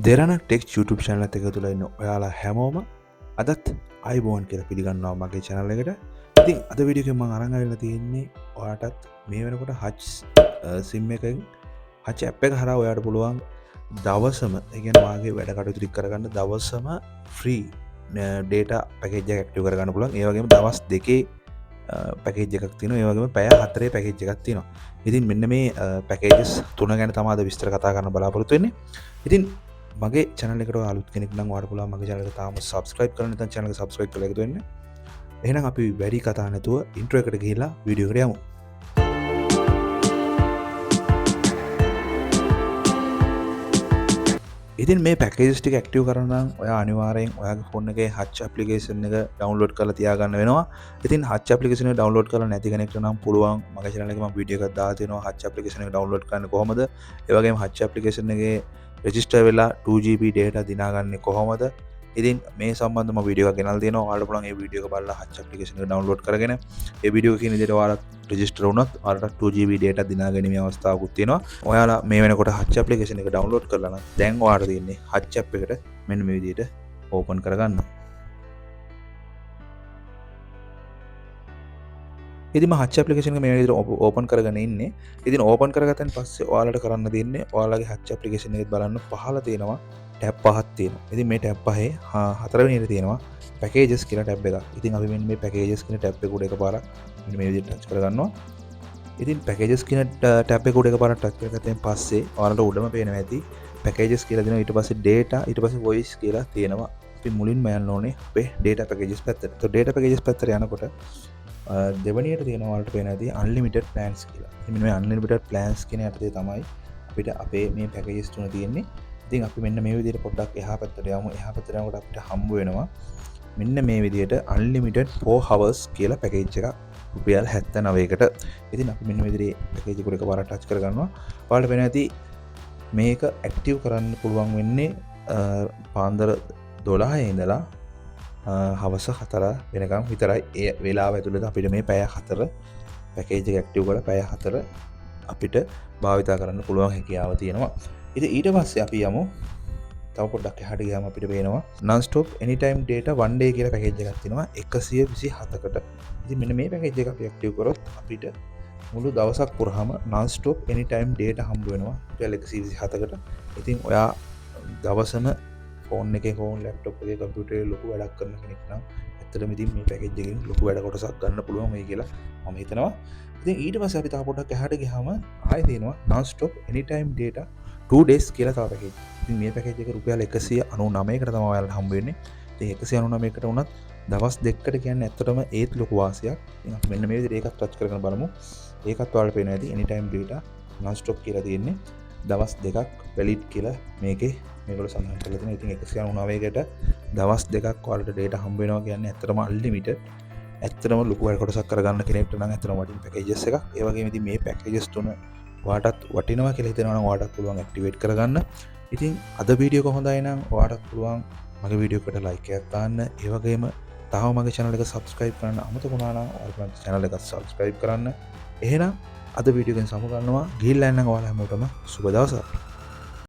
දෙරණ tech YouTube channel එකක තුළ ඉන්න ඔයාලා හැමෝම අදත් අයිබෝන් කියලා පිළිගන්නවා මගේ channel එකට. ඉතින් අද වීඩියෝ එකෙන් මම අරන් ආවිල්ලා තියෙන්නේ ඔයාටත් මේ වෙනකොට Hutch SIM එකෙන් Hutch app එක හරහා ඔයාට පුළුවන් දවසම ඒ කියන්නේ වාගේ වැඩ කටයුතු ටික කරගන්න දවසම free data package එකක් active කරගන්න පුළුවන්. ඒ වගේම දවස් දෙකේ පැකේජ් එකක් තියෙනවා. ඒ වගේම පැය 4 පැකේජ් එකක් තියෙනවා. ඉතින් මෙන්න මේ පැකේජස් තුන ගැන තමයි අද විස්තර කතා කරන්න බලාපොරොත්තු වෙන්නේ. ඉතින් මගේ channel එකට අලුත් කෙනෙක් නම් ඔයාලට පුළුවන් මගේ channel එක තාම subscribe කරලා නැත්නම් channel එක subscribe කරලා එකතු වෙන්න. එහෙනම් අපි වැඩි කතා නැතුව intro එකට ගිහිල්ලා වීඩියෝ එකට යමු. ඉතින් මේ පැකේජස් ටික ඇක්ටිව් කරන්න නම් ඔයා අනිවාර්යෙන් ඔයාගේ ෆෝන් එකේ Hutch application එක download කරලා තියාගන්න වෙනවා. ඉතින් Hutch application එක download කරලා නැති කෙනෙක්ට නම් පුළුවන් මගේ channel එකේ මම වීඩියෝ එකක් දාලා තියෙනවා Hutch application එක download කරන්න කොහොමද? ඒ වගේම Hutch application එකේ register වෙලා 2GB data දිනාගන්නේ කොහොමද? ඉතින් මේ සම්බන්ධව වීඩියෝ එකක් ගෙනල්ලා තියෙනවා. ඔයාලට පුළුවන් මේ වීඩියෝ එක බලලා Hutch application එක download කරගෙන මේ වීඩියෝ එකේ කියන විදිහට ඔයාලා register වුණොත් ඔයාලට 2GB data දිනාගැනීමේ අවස්ථාවකුත් තියෙනවා. ඔයාලා මේ වෙනකොට Hutch application එක download කරලා නම් දැන් ඔයාලට තියෙන්නේ Hutch app එකට මෙන්න මේ විදිහට open කරගන්න. ඉතින් මම Hutch application එක මේ විදිහට open කරගෙන ඉන්නේ. ඉතින් open කරගත්තන් පස්සේ ඔයාලට කරන්න දෙන්නේ ඔයාලගේ Hutch application එකේ බලන්න පහළ තියෙනවා ටැබ් පහක් තියෙනවා. ඉතින් මේ ටැබ් පහේ හතරවෙනියට තියෙනවා packages කියලා ටැබ් එකක්. ඉතින් අපි මෙන්න මේ packages කියන ටැබ් එක උඩ එකපාරක් මෙන්න මේ විදිහට ටච් කරගන්නවා. ඉතින් packages කියන ටැබ් එක උඩ එකපාරක් ටච් කරගත්තන් පස්සේ ඔයාලට උඩම පේනවා ඇති packages කියලා දෙනවා. ඊට පස්සේ data ඊට පස්සේ voice කියලා තියෙනවා. අපි මුලින්ම යන්න ඕනේ අපේ data packages පැත්තට. તો data packages පැත්තට යනකොට දෙවනියට තියෙනවා ඔයාලට පේන ඇති unlimited plans කියලා. ඉතින් මේ unlimited plans කියන යටතේ තමයි අපිට අපේ මේ packages තුන තියෙන්නේ. ඉතින් අපි මෙන්න මේ විදිහට පොඩ්ඩක් එහා පැත්තට යමු. එහා පැත්තට යනකොට අපිට හම්බ වෙනවා මෙන්න මේ විදිහට unlimited 4 hours කියලා පැකේජ් එකක් රුපියල් 79කට. ඉතින් අපි මෙන්න මේ විදිහේ පැකේජ් එක එකපාරට ටච් කරගන්නවා. ඔයාලට වෙන ඇති මේක ඇක්ටිව් කරන්න පුළුවන් වෙන්නේ පාන්දර 12 ඉඳලා හවස 4 වෙනකම් විතරයි. ඒ වෙලාව ඇතුළත අපිට මේ පැය 4 පැකේජ් එක ඇක්ටිව් කරලා පැය 4 අපිට භාවිතා කරන්න පුළුවන් හැකියාව තියෙනවා. ඉතින් ඊට පස්සේ අපි යමු තව පොඩ්ඩක් එහාට ගියාම අපිට පේනවා non stop anytime data one day කියලා පැකේජ් එකක් තියෙනවා 127කට. ඉතින් මෙන්න මේ පැකේජ් එක අපි ඇක්ටිව් කරොත් අපිට මුළු දවසක් පුරාම non stop anytime data හම්බ වෙනවා 127කට. ඉතින් ඔයා දවසම ෆෝන් එකේ හෝ ලැප්ටොප් එකේ කම්පියුටර් එකේ ලොකු වැඩක් කරන කෙනෙක් නම් ඇත්තටම ඉතින් මේ පැකේජ් එකෙන් ලොකු වැඩ කොටසක් ගන්න පුළුවන් වෙයි කියලා මම හිතනවා. ඉතින් ඊට පස්සේ අපි තව පොඩ්ඩක් එහාට ගියාම ආයෙ තියෙනවා non stop anytime data 2 days කියලා තව පැකේජ්. ඉතින් මේ පැකේජ් එක රුපියල් 199කට තමයි ඔයාලට හම්බ වෙන්නේ. ඉතින් 199කට වුණත් දවස් දෙකකට කියන්නේ ඇත්තටම ඒත් ලොකු වාසියක්. ඉතින් අපි මෙන්න මේ විදිහට ඒකත් ටච් කරගෙන බලමු. ඒකත් ඔයාලට පේනවා ඇති anytime data non stop කියලා තියෙන්නේ. දවස් දෙකක් valid කියලා මේකේ මේගොල්ලෝ සඳහන් කරලා තියෙනවා. ඉතින් 199කට දවස් දෙකක් ඔයාලට data හම්බ වෙනවා කියන්නේ ඇත්තටම unlimited. ඇත්තටම ලොකු වැඩ කොටසක් කරගන්න කෙනෙක්ට නම් ඇත්තටම වටින පැකේජස් එකක්. ඒ වගේම ඉතින් මේ පැකේජස් තුන ඔයාටත් වටිනවා කියලා හිතනවා නම් ඔයාටත් පුළුවන් ඇක්ටිවේට් කරගන්න. ඉතින් අද වීඩියෝ එක හොඳයි නම් ඔයාටත් පුළුවන් මගේ වීඩියෝ එකට ලයික් එකක් දාන්න. ඒ වගේම තාම මගේ channel එක subscribe කරන්න අමතක වුණා නම් ඔයාලා channel එක subscribe කරන්න. එහෙනම් අද වීඩියෝ එකෙන් සමු ගන්නවා. ගිහිල්ලා එන්නම් ඔයාලා හැමෝටම සුබ දවසක්.